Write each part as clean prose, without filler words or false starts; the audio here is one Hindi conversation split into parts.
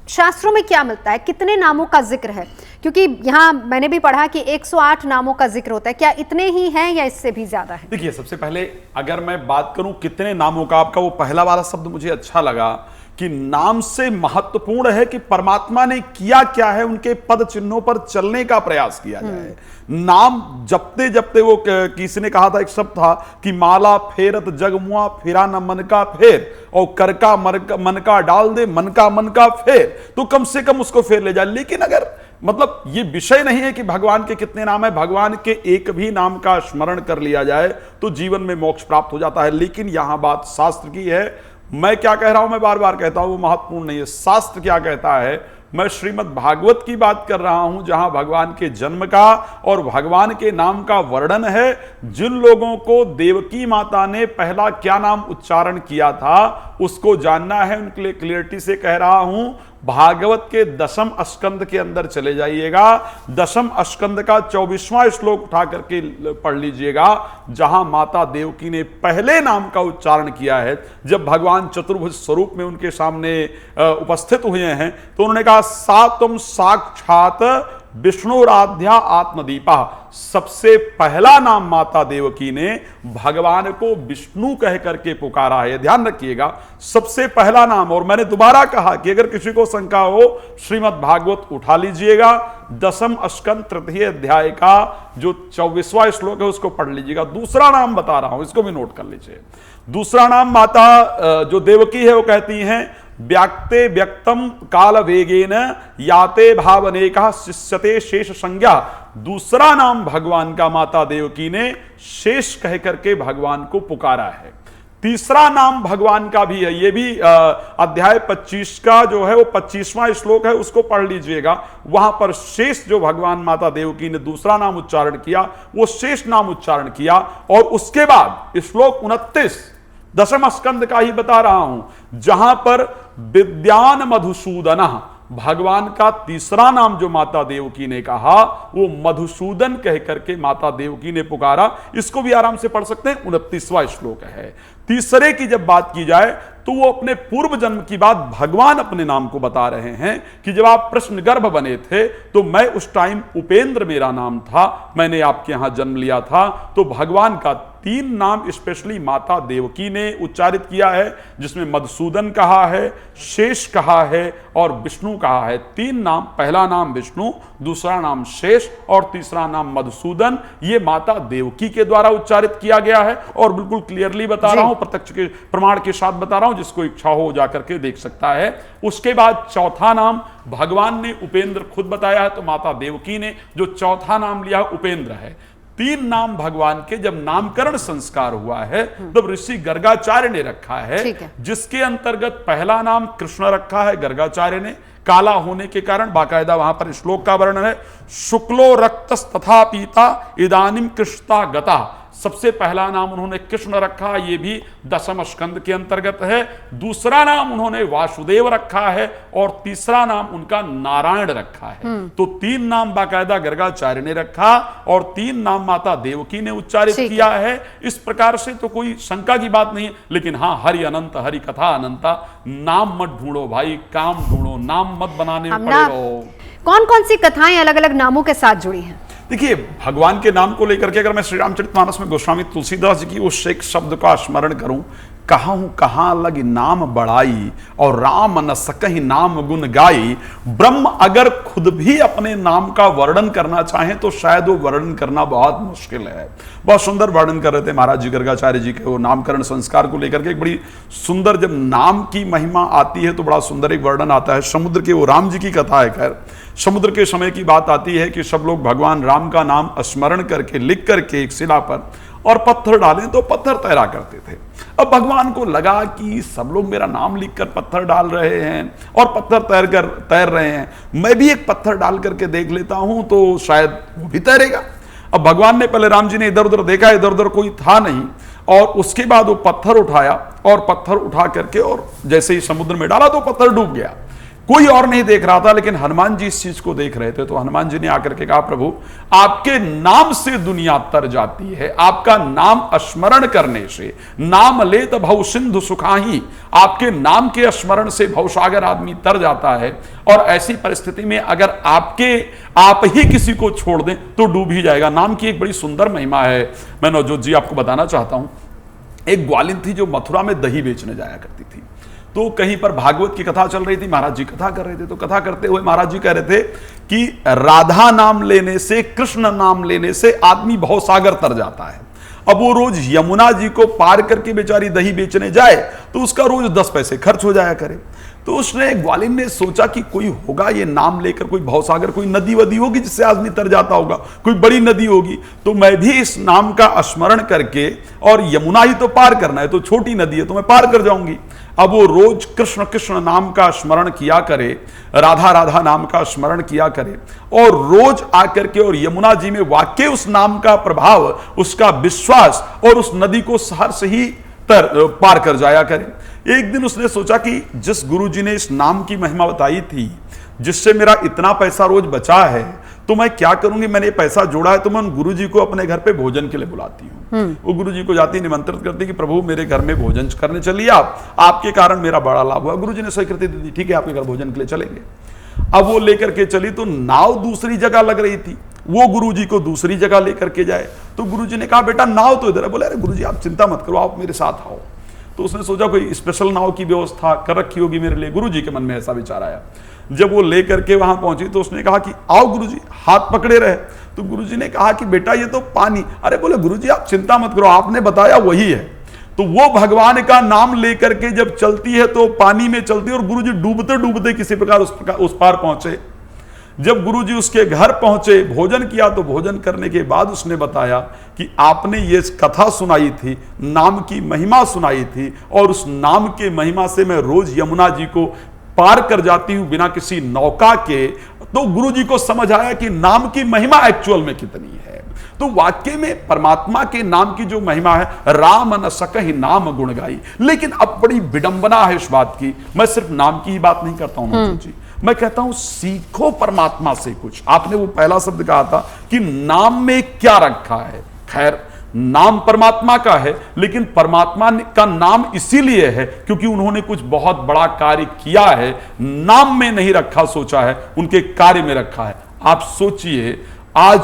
शास्त्रों में क्या मिलता है, कितने नामों का जिक्र है? क्योंकि यहाँ मैंने भी पढ़ा कि 108 नामों का जिक्र होता है, क्या इतने ही हैं या इससे भी ज्यादा है? देखिए, सबसे पहले अगर मैं बात करूं कितने नामों का, आपका वो पहला वाला शब्द मुझे अच्छा लगा कि नाम से महत्वपूर्ण है कि परमात्मा ने किया क्या है, उनके पद चिन्हों पर चलने का प्रयास किया जाए। नाम जपते जपते, वो किसी ने कहा था, एक शब्द था कि माला फेरत जगमुआ फिरा न मन का फेर, और कर का मन का डाल दे, मन का फेर, तो कम से कम उसको फेर ले जाए। लेकिन अगर मतलब ये विषय नहीं है कि भगवान के कितने नाम है, भगवान के एक भी नाम का स्मरण कर लिया जाए तो जीवन में मोक्ष प्राप्त हो जाता है। लेकिन यहां बात शास्त्र की है, मैं क्या कह रहा हूं, मैं बार बार कहता हूं, वो महत्वपूर्ण नहीं है। शास्त्र क्या कहता है, मैं श्रीमद् भागवत की बात कर रहा हूं, जहां भगवान के जन्म का और भगवान के नाम का वर्णन है। जिन लोगों को देवकी माता ने पहला क्या नाम उच्चारण किया था उसको जानना है, उनके लिए क्लियरिटी से कह रहा हूं, भागवत के 10वें स्कंद के अंदर चले जाइएगा, 10वें स्कंद का 24वां श्लोक उठा करके पढ़ लीजिएगा, जहां माता देवकी ने पहले नाम का उच्चारण किया है। जब भगवान चतुर्भुज स्वरूप में उनके सामने उपस्थित हुए हैं तो उन्होंने कहा, सा तुम साक्षात विष्णुराध्या आत्मदीपा। सबसे पहला नाम माता देवकी ने भगवान को विष्णु कह करके पुकारा है, ध्यान रखिएगा, सबसे पहला नाम। और मैंने दोबारा कहा कि अगर किसी को शंका हो, श्रीमद् भागवत उठा लीजिएगा, 10वें स्कंद 3 अध्याय का जो 24वां श्लोक है उसको पढ़ लीजिएगा। दूसरा नाम बता रहा हूं, इसको भी नोट कर लीजिए। दूसरा नाम माता जो देवकी है वो कहती हैं, व्याक्ते व्यक्तम काल वेगेन याते भावनेका शिष्यते शेष संज्ञा। दूसरा नाम भगवान का माता देवकी ने शेष कह करके भगवान को पुकारा है। तीसरा नाम भगवान का भी है, ये भी अध्याय 25 का जो है वो 25वां श्लोक है, उसको पढ़ लीजिएगा। वहां पर शेष जो भगवान माता देवकी ने दूसरा नाम उच्चारण किया वो शेष नाम उच्चारण किया। और उसके बाद श्लोक 29 10वें स्कंद का ही बता रहा हूं, जहां पर विद्यान मधुसूदन, भगवान का तीसरा नाम जो माता देवकी ने कहा वो मधुसूदन कह करके माता देवकी ने पुकारा। इसको भी आराम से पढ़ सकते हैं, 29वां श्लोक है। तीसरे की जब बात की जाए तो वो अपने पूर्व जन्म की बात भगवान अपने नाम को बता रहे हैं कि जब आप प्रश्न गर्भ बने थे तो मैं उस टाइम उपेंद्र मेरा नाम था, मैंने आपके यहां जन्म लिया था। तो भगवान का 3 नाम स्पेशली माता देवकी ने उच्चारित किया है, जिसमें मधुसूदन कहा है, शेष कहा है और विष्णु कहा है। 3 नाम, पहला नाम विष्णु, दूसरा नाम शेष और तीसरा नाम मधुसूदन, ये माता देवकी के द्वारा उच्चारित किया गया है। और बिल्कुल क्लियरली बता रहा हूं, प्रत्यक्ष के प्रमाण के साथ बता रहा हूं, जिसको इच्छा हो जाकर के देख सकता है। उसके बाद चौथा नाम भगवान ने उपेंद्र खुद बताया है, तो माता देवकी ने जो चौथा नाम लिया उपेंद्र है। 3 नाम भगवान के जब नामकरण संस्कार हुआ है तब ऋषि गर्गाचार्य ने रखा है, जिसके अंतर्गत पहला नाम कृष्ण रखा है गर्गाचार्य ने, काला होने के कारण, बाकायदा वहां पर श्लोक का वर्णन है, शुक्लो रक्तस तथा पीता इदानीम कृष्णता गता। सबसे पहला नाम उन्होंने कृष्ण रखा, ये भी 10वें स्कंद के अंतर्गत है। दूसरा नाम उन्होंने वासुदेव रखा है और तीसरा नाम उनका नारायण रखा है। तो 3 नाम बाकायदा गर्गाचार्य ने रखा और 3 नाम माता देवकी ने उच्चारित किया है। इस प्रकार से तो कोई शंका की बात नहीं है। लेकिन हाँ, हरि अनंत, हरि कथा अनंता, नाम मत ढूंढो भाई, काम ढूंढो, नाम मत बनाने में पड़े रहो। कौन कौन सी कथाएं अलग अलग नामों के साथ जुड़ी हैं? देखिए, भगवान के नाम को लेकर के अगर मैं श्री रामचरितमानस में गोस्वामी तुलसीदास जी की उस एक शब्द का स्मरण करूं, कहाँ लगी नाम बढ़ाई और राम न सकहि नाम गुण गाई। ब्रह्म अगर खुद भी अपने नाम का वर्णन करना चाहें तो शायद वो वर्णन करना बहुत मुश्किल है। बहुत सुंदर वर्णन कर रहे थे महाराज जी गर्गाचार्य जी के वो नामकरण संस्कार को लेकर के। एक बड़ी सुंदर, जब नाम की महिमा आती है तो बड़ा सुंदर एक वर्णन आता है। समुद्र के, वो राम जी की कथा है, खैर समुद्र के समय की बात आती है कि सब लोग भगवान राम का नाम स्मरण करके लिख करके एक शिला पर और पत्थर डालें तो पत्थर तैरा करते थे। अब भगवान को लगा कि सब लोग मेरा नाम लिखकर पत्थर डाल रहे हैं और पत्थर तैर रहे हैं, मैं भी एक पत्थर डाल करके देख लेता हूं तो शायद वो भी तैरेगा। अब भगवान ने, पहले राम जी ने इधर उधर देखा, इधर उधर कोई था नहीं, और उसके बाद वो पत्थर उठाया और पत्थर उठा करके और जैसे ही समुद्र में डाला तो पत्थर डूब गया। कोई और नहीं देख रहा था, लेकिन हनुमान जी इस चीज को देख रहे थे। तो हनुमान जी ने आकर के कहा, प्रभु आपके नाम से दुनिया तर जाती है, आपका नाम स्मरण करने से, नाम लेत भव सिंधु सुखाही, आपके नाम के स्मरण से भवसागर आदमी तर जाता है। और ऐसी परिस्थिति में अगर आप ही किसी को छोड़ दें तो डूब ही जाएगा। नाम की एक बड़ी सुंदर महिमा है, मैं नवजोत जी आपको बताना चाहता हूं। एक ग्वालिन थी जो मथुरा में दही बेचने जाया करती थी। तो कहीं पर भागवत की कथा चल रही थी, महाराज जी कथा कर रहे थे। तो कथा करते हुए महाराज जी कह रहे थे कि राधा नाम लेने से, कृष्ण नाम लेने से आदमी भवसागर तर जाता है। अब वो रोज यमुना जी को पार करके बेचारी दही बेचने जाए तो उसका रोज 10 पैसे खर्च हो जाया करे। तो उसने, ग्वालिन ने सोचा कि कोई होगा ये नाम लेकर, कोई भवसागर, कोई नदी वदी होगी जिससे आदमी तर जाता होगा, कोई बड़ी नदी होगी, तो मैं भी इस नाम का स्मरण करके, और यमुना ही तो पार करना है, तो छोटी नदी है तो मैं पार कर जाऊंगी। अब वो रोज कृष्ण कृष्ण नाम का स्मरण किया करे, राधा राधा नाम का स्मरण किया करे, और रोज आकर के और यमुना जी में वाकई उस नाम का प्रभाव, उसका विश्वास, और उस नदी को सहर से ही पार कर जाया करे। एक दिन उसने सोचा कि जिस गुरुजी ने इस नाम की महिमा बताई थी, जिससे मेरा इतना पैसा रोज बचा है, तो मैं क्या करूंगी, मैंने पैसा जोड़ा है तो मैं उन गुरुजी को अपने घर पे भोजन के लिए बुलाती हूँ। वो गुरुजी को जाती, निमंत्रित करती कि प्रभु मेरे घर में भोजन करने चलिए, आपके कारण मेरा बड़ा लाभ हुआ। गुरुजी ने स्वीकृति दे दी, ठीक है आपके घर भोजन के लिए चलेंगे। अब वो लेकर के चली तो नाव दूसरी जगह लग रही थी, वो गुरुजी को दूसरी जगह लेकर के जाए। तो गुरुजी ने कहा बेटा नाव तो इधर है। बोले अरे गुरुजी आप चिंता मत करो, आप मेरे साथ आओ। तो उसने सोचा कोई स्पेशल नाव की व्यवस्था कर रखी होगी मेरे लिए, गुरुजी के मन में ऐसा विचार आया। जब वो लेकर के वहां पहुंची तो उसने कहा कि आओ गुरुजी, हाथ पकड़े रहे। तो गुरुजी ने कहा कि बेटा ये तो पानी। अरे बोले गुरुजी आप चिंता मत करो, आपने बताया वही है। तो वो भगवान का नाम लेकर के जब चलती है तो पानी में चलती है, और गुरुजी डूबते डूबते किसी प्रकार उस पार पहुंचे। जब गुरुजी उसके घर पहुंचे, भोजन किया, तो भोजन करने के बाद उसने बताया कि आपने ये कथा सुनाई थी, नाम की महिमा सुनाई थी, और उस नाम के महिमा से मैं रोज यमुना जी को पार कर जाती हूं बिना किसी नौका के। तो गुरुजी को समझ आया कि नाम की महिमा एक्चुअल में कितनी है। तो वाक्य में परमात्मा के नाम की जो महिमा है, राम न सकहि नाम गुण गाई। लेकिन अब बड़ी विडंबना है इस बात की, मैं सिर्फ नाम की ही बात नहीं करता हूं जी, मैं कहता हूं सीखो परमात्मा से कुछ। आपने वो पहला शब्द कहा था कि नाम में क्या रखा है। खैर नाम परमात्मा का है, लेकिन परमात्मा का नाम इसीलिए है क्योंकि उन्होंने कुछ बहुत बड़ा कार्य किया है। नाम में नहीं रखा, सोचा है उनके कार्य में रखा है। आप सोचिए, आज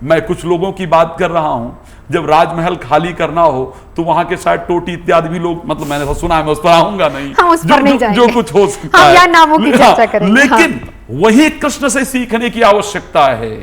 मैं कुछ लोगों की बात कर रहा हूं, जब राजमहल खाली करना हो तो वहां के शायद टोटी इत्यादि भी लोग, मतलब मैंने सुना है, मैं उस पर आऊंगा नहीं, जो कुछ हो सकता है, नामों की चर्चा करेंगे। लेकिन वही कृष्ण से सीखने की आवश्यकता है।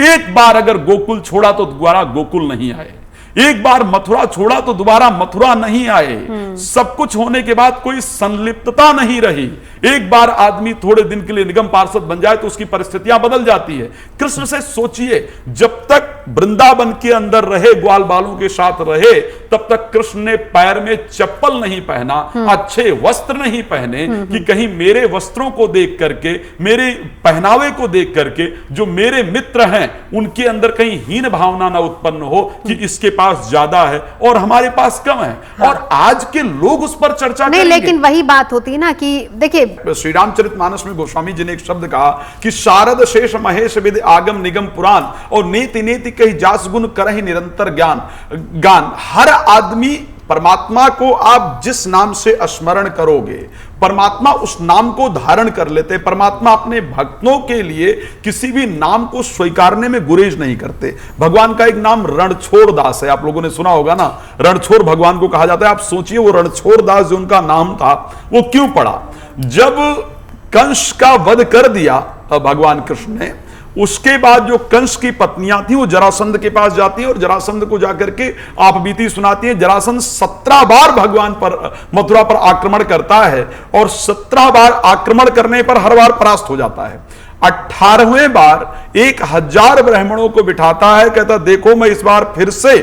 एक बार अगर गोकुल छोड़ा तो दोबारा गोकुल नहीं आए, एक बार मथुरा छोड़ा तो दोबारा मथुरा नहीं आए। सब कुछ होने के बाद कोई संलिप्तता नहीं रही। एक बार आदमी थोड़े दिन के लिए निगम पार्षद बन जाए तो उसकी परिस्थितियां बदल जाती है। कृष्ण से सोचिए, जब तक वृंदावन के अंदर रहे, ग्वाल बालों के साथ रहे, तब तक कृष्ण ने पैर में चप्पल नहीं पहना, अच्छे वस्त्र नहीं पहने, कि कहीं मेरे वस्त्रों को देख करके, मेरे पहनावे को देख करके जो मेरे मित्र हैं उनके अंदर कहीं हीन भावना ना उत्पन्न हो कि इसके पास ज्यादा है और हमारे पास कम है। हाँ। और आज के लोग उस पर चर्चा नहीं, लेकिन वही बात होती है ना कि देखिए, श्री रामचरितमानस में गोस्वामी जी ने एक शब्द कहा कि शारद शेष महेश विद आगम निगम पुराण, और नेति नेति कही जास गुण करहि निरंतर गान। हर आदमी परमात्मा को आप जिस नाम से स्मरण करोगे, परमात्मा उस नाम को धारण कर लेते। परमात्मा अपने भक्तों के लिए किसी भी नाम को स्वीकारने में गुरेज नहीं करते। भगवान का एक नाम रणछोड़ दास है, आप लोगों ने सुना होगा ना, रणछोड़ भगवान को कहा जाता है। आप सोचिए वो रणछोड़ दास जो उनका नाम था वो क्यों पड़ा। जब कंस का वध कर दिया भगवान कृष्ण ने, उसके बाद जो कंस की पत्नियां थी वो जरासंध के पास जाती है और जरासंध को जाकर के आप बीती सुनाती है। जरासंध 17 बार भगवान पर, मथुरा पर आक्रमण करता है, और 17 बार आक्रमण करने पर हर बार परास्त हो जाता है। 18वें बार 1000 ब्राह्मणों को बिठाता है, कहता देखो मैं इस बार फिर से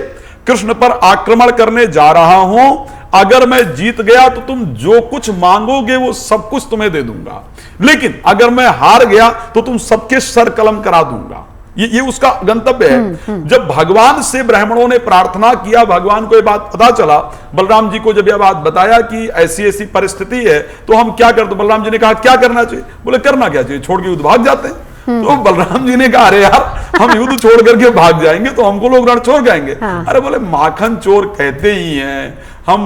कृष्ण पर आक्रमण करने जा रहा हूं, अगर मैं जीत गया तो तुम जो कुछ मांगोगे वो सब कुछ तुम्हें दे दूंगा, लेकिन अगर मैं हार गया तो तुम सबके सर कलम करा दूंगा। ये उसका गंतव्य है। जब भगवान से ब्राह्मणों ने प्रार्थना किया, भगवान को ये बात पता चला, बलराम जी को जब यह बात बताया कि ऐसी ऐसी परिस्थिति है तो हम क्या करते, बलराम जी ने कहा क्या करना चाहिए? बोले करना क्या चाहिए, छोड़ के युद्ध भाग जाते हैं। तो बलराम जी ने कहा अरे यार हम युद्ध छोड़ करके भाग जाएंगे तो हमको लोग रण छोड़ जाएंगे। हाँ। अरे बोले माखन चोर कहते ही हैं हम,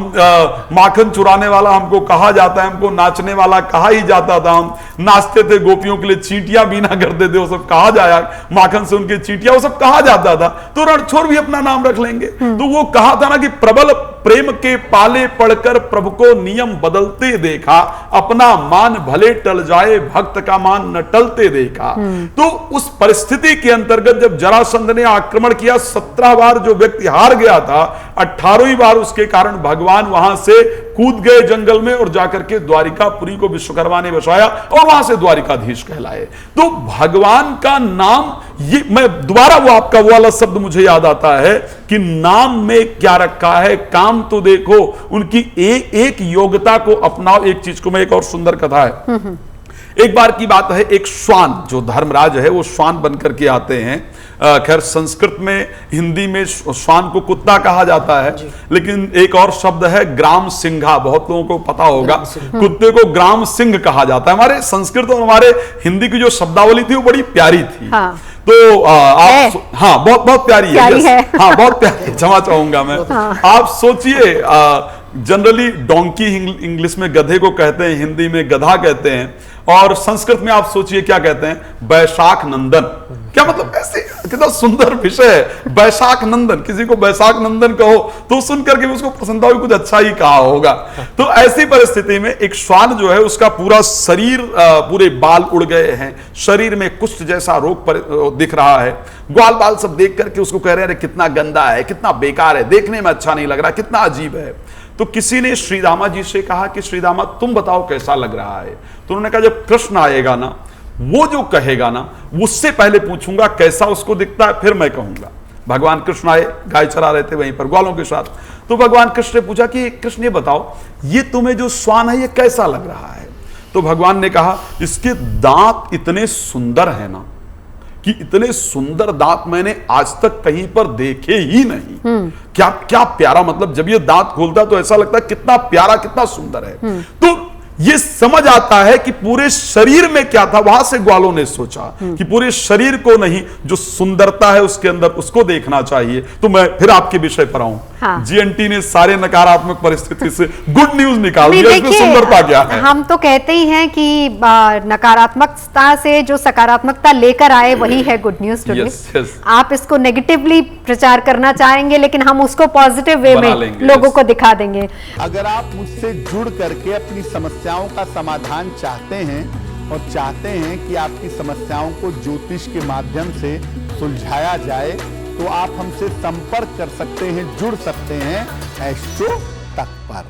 माखन चुराने वाला हमको कहा जाता है, हमको नाचने वाला कहा ही जाता था, हम नाचते थे, गोपियों के लिए चींटियां बीना करते थे, वो सब कहा जाया, माखन से उनके चींटियां, वो सब कहा जाता था, तो रणछोड़ भी अपना नाम रख लेंगे। तो वो कहा था ना कि प्रबल प्रेम के पाले पड़कर प्रभु को नियम बदलते देखा, अपना मान भले टल जाए भक्त का मान न टलते देखा। तो उस परिस्थिति के अंतर्गत जब जरासंध ने आक्रमण किया, 17 बार जो व्यक्ति हार गया था, 18वीं बार उसके कारण भगवान वहां से कूद गए जंगल में और जाकर के द्वारिकापुरी को विश्वकर्मा ने बसाया और वहां से द्वारिकाधीश कहलाए। तो भगवान का नाम, ये मैं दोबारा वो आपका वो वाला शब्द मुझे याद आता है कि नाम में क्या रखा है, काम तो देखो, उनकी एक योग्यता को अपनाओ। एक चीज को मैं, एक और सुंदर कथा है, एक बार की बात है, एक श्वान जो धर्मराज है वो श्वान बनकर के आते हैं। खैर संस्कृत में, हिंदी में श्वान को कुत्ता कहा जाता है, लेकिन एक और शब्द है ग्राम सिंघा, बहुत लोगों को पता होगा, कुत्ते को ग्राम सिंह कहा जाता है। हमारे संस्कृत और हमारे हिंदी की जो शब्दावली थी वो बड़ी प्यारी थी। हाँ। तो आप, हाँ बहुत बहुत प्यारी है। हाँ बहुत प्यारी, क्षमा चाहूंगा मैं। हाँ। आप सोचिए, जनरली डोंकी इंग्लिश में गधे को कहते हैं, हिंदी में गधा कहते हैं, और संस्कृत में आप सोचिए क्या कहते हैं, बैशाख नंदन। क्या मतलब, ऐसे कितना सुंदर विषय है, बैशाख नंदन। किसी को बैशाख नंदन कहो तो सुन करके उसको पसंद आओ, कुछ अच्छा ही कहा होगा। तो ऐसी परिस्थिति में एक श्वान जो है उसका पूरा शरीर, पूरे बाल उड़ गए हैं, शरीर में कुष्ठ जैसा रोग दिख रहा है, ग्वाल बाल सब देख करके उसको कह रहे हैं कितना गंदा है, कितना बेकार है, देखने में अच्छा नहीं लग रहा, कितना अजीब है। तो किसी ने श्रीदामा जी से कहा कि श्रीदामा तुम बताओ कैसा लग रहा है। तो उन्होंने कहा जब कृष्ण आएगा ना, वो जो कहेगा ना, उससे पहले पूछूंगा कैसा उसको दिखता है, फिर मैं कहूंगा। भगवान कृष्ण आए, गाय चरा रहे थे वहीं पर ग्वालों के साथ। तो भगवान कृष्ण ने पूछा कि कृष्ण ये बताओ, ये तुम्हें जो श्वान है ये कैसा लग रहा है? तो भगवान ने कहा इसके दांत इतने सुंदर है ना, कि इतने सुंदर दांत मैंने आज तक कहीं पर देखे ही नहीं। क्या क्या प्यारा, मतलब जब ये दांत खोलता तो ऐसा लगता है कितना प्यारा, कितना सुंदर है। तो ये समझ आता है कि पूरे शरीर में क्या था। वहां से ग्वालों ने सोचा कि पूरे शरीर को नहीं, जो सुंदरता है उसके अंदर, उसको देखना चाहिए। तो मैं फिर आपके विषय पर आऊं। हाँ। जीएनटी ने सारे नकारात्मक परिस्थिति से गुड न्यूज निकाल दिया, इसमें सुंदरता क्या है। हम तो कहते ही हैं कि नकारात्मकता से जो सकारात्मकता लेकर आए वही है गुड न्यूज टुडे। आप इसको नेगेटिवली प्रचार करना चाहेंगे, लेकिन हम उसको पॉजिटिव वे में लोगों को दिखा देंगे। अगर आप मुझसे जुड़ करके अपनी समस्याओं का समाधान चाहते हैं और चाहते हैं कि आपकी समस्याओं को ज्योतिष के माध्यम से सुलझाया जाए, तो आप हमसे संपर्क कर सकते हैं, जुड़ सकते हैं एस्ट्रो तक पर।